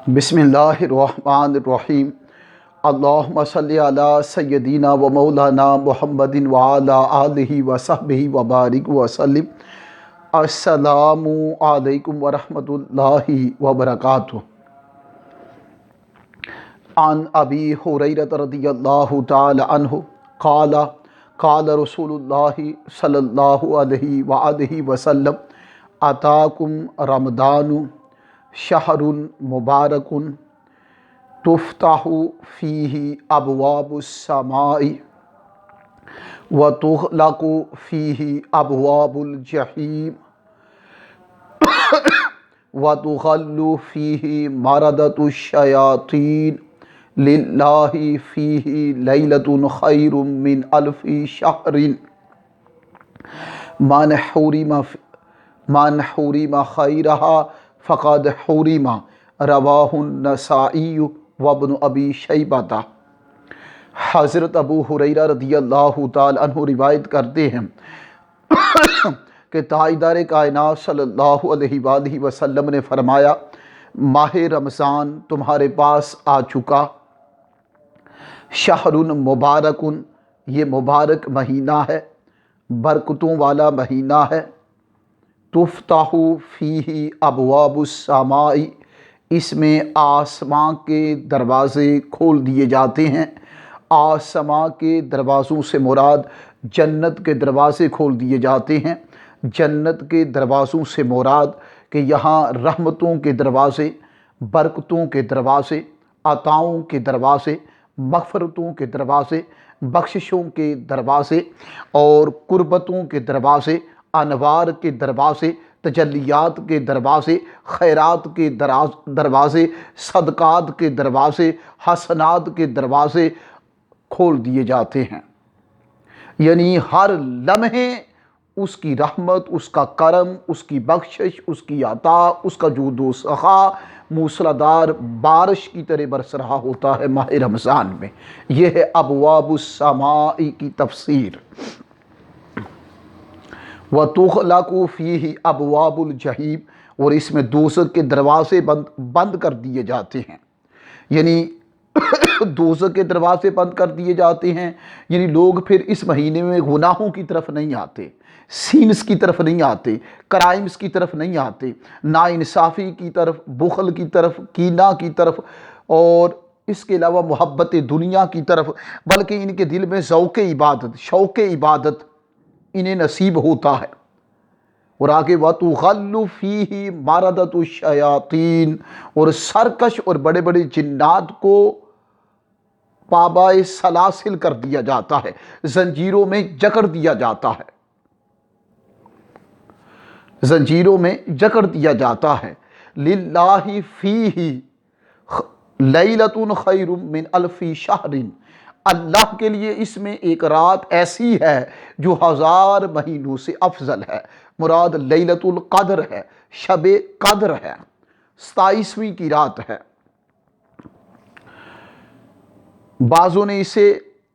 بسم اللہ الرحمن الرحیم۔ اللہم صلی علی سیدنا و مولانا محمد وعلی آلہ وصحبہ وبارک وسلم۔ السلام علیکم ورحمۃ اللہ وبرکاتہ۔ عن ابی ہریرہ رضی اللہ تعالی عنہ قال قال رسول اللہ صلی اللہ علیہ وآلہ وسلم اتاکم رمضان شہر مبارک تفتح فیہ ابواب السماء وتغلق فیہ ابواب الجحیم وتغل فیہ مردۃ الشیاطین للہ فیہ لیلۃ خیر من الف شہر من حرم خیرہا فقد حرم۔ رواہ النسائی وابن ابی شیبہ۔ حضرت ابو ہریرہ رضی اللہ تعالی عنہ روایت کرتے ہیں کہ تاجدار کائنات صلی اللہ علیہ وآلہ وسلم نے فرمایا، ماہ رمضان تمہارے پاس آ چکا، شہر مبارک، یہ مبارک مہینہ ہے، برکتوں والا مہینہ ہے، تفتح فیہ ابواب السماء، اس میں آسمان کے دروازے کھول دیے جاتے ہیں۔ آسمان کے دروازوں سے مراد جنت کے دروازے کھول دیے جاتے ہیں۔ جنت کے دروازوں سے مراد کہ یہاں رحمتوں کے دروازے، برکتوں کے دروازے، عطاؤں کے دروازے، مغفرتوں کے دروازے، بخششوں کے دروازے اور قربتوں کے دروازے، انوار کے دروازے، تجلیات کے دروازے، خیرات کے دروازے، صدقات کے دروازے، حسنات کے دروازے کھول دیے جاتے ہیں۔ یعنی ہر لمحے اس کی رحمت، اس کا کرم، اس کی بخشش، اس کی عطا، اس کا جود و سخا موسلادھار بارش کی طرح برس رہا ہوتا ہے ماہ رمضان میں۔ یہ ہے ابواب السماء کی تفسیر۔ وَتُغْلَقُ فِيهِ أَبْوَابُ الْجَحِيمِ، اور اس میں دوزخ کے دروازے بند کر دیے جاتے ہیں۔ یعنی دوزخ کے دروازے بند کر دیے جاتے ہیں، یعنی لوگ پھر اس مہینے میں گناہوں کی طرف نہیں آتے، سینس کی طرف نہیں آتے، کرائمز کی طرف نہیں آتے، ناانصافی کی طرف، بخل کی طرف، کینہ کی طرف اور اس کے علاوہ محبت دنیا کی طرف، بلکہ ان کے دل میں ذوق عبادت، شوق عبادت انہیں نصیب ہوتا ہے۔ اور آگے وَتُغَلُّ فِيهِ مَرَدَةُ الشَّيَاطِينِ، اور سرکش اور بڑے بڑے جنات کو پابائے سلاسل کر دیا جاتا ہے، زنجیروں میں جکڑ دیا جاتا ہے، زنجیروں میں جکڑ دیا جاتا ہے۔ لِلَّهِ فِيهِ لَيْلَةٌ خَيْرٌ مِّنْ أَلْفِ شَهْرٍ، اللہ کے لیے اس میں ایک رات ایسی ہے جو 1000 مہینوں سے افضل ہے۔ مراد لیلۃ القدر ہے، شب قدر ہے، 27ویں کی رات ہے۔ بعضوں نے اسے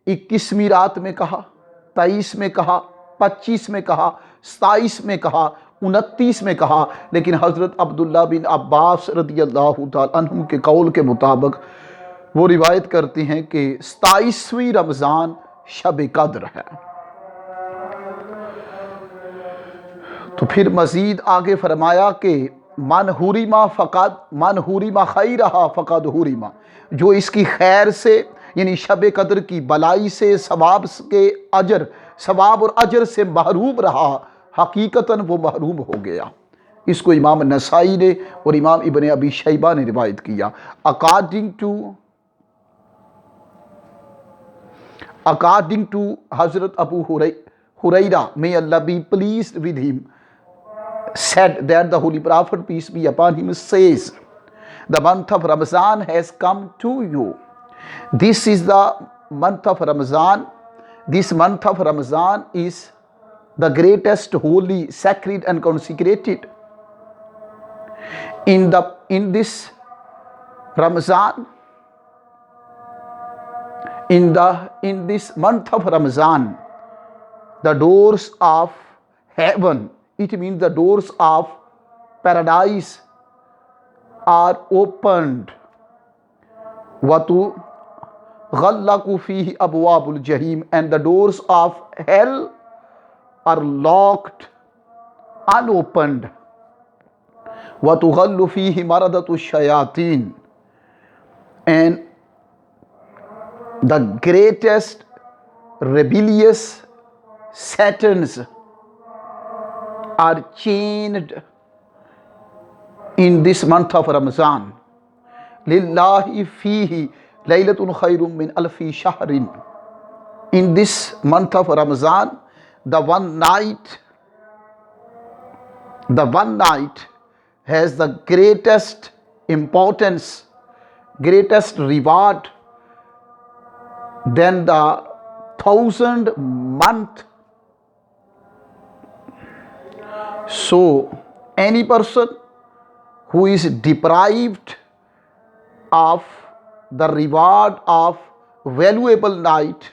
21ویں رات میں کہا، 23 میں کہا، 25 میں کہا، 27 میں کہا، 29 میں کہا، لیکن حضرت عبداللہ بن عباس رضی اللہ تعالیٰ عنہ کے قول کے مطابق وہ روایت کرتے ہیں کہ 27ویں رمضان شب قدر ہے۔ تو پھر مزید آگے فرمایا کہ من حرم خیرہا فقد حرم، جو اس کی خیر سے یعنی شب قدر کی بلائی سے، ثواب اور اجر سے محروم رہا، حقیقتاً وہ محروم ہو گیا۔ اس کو امام نسائی نے اور امام ابن ابی شیبہ نے روایت کیا۔ According to Hazrat Abu Hurairah, may Allah be pleased with him, said that the Holy Prophet, peace be upon him, says, the month of Ramadan has come to you. This is the month of Ramadan. This month of Ramadan is the greatest, holy, sacred and consecrated. In this Ramadan, in this month of Ramadan, the doors of heaven, it means the doors of paradise, are opened وَتُغَلَّقُ فِيهِ أَبْوَابُ الْجَحِيمِ, and the doors of hell are locked, unopened. وَتُغَلُّ فِيهِ مَرَدَةُ الشَّيَاطِينِ, and the greatest rebellious Satans are chained in this month of Ramadan. Lillahi fihi laylatun khairum min alfi shahrin. In this month of Ramadan, the one night has the greatest importance, greatest reward than the 1,000 month. So any person who is deprived of the reward of valuable night,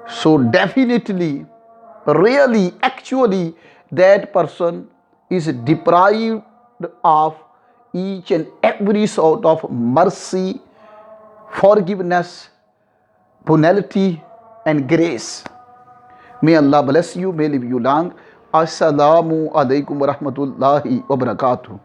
so definitely, really, actually, that person is deprived of each and every sort of mercy, forgiveness, bonality and grace. May Allah bless you, may live you long. Assalamu alaikum wa rahmatullahi wa barakatuh.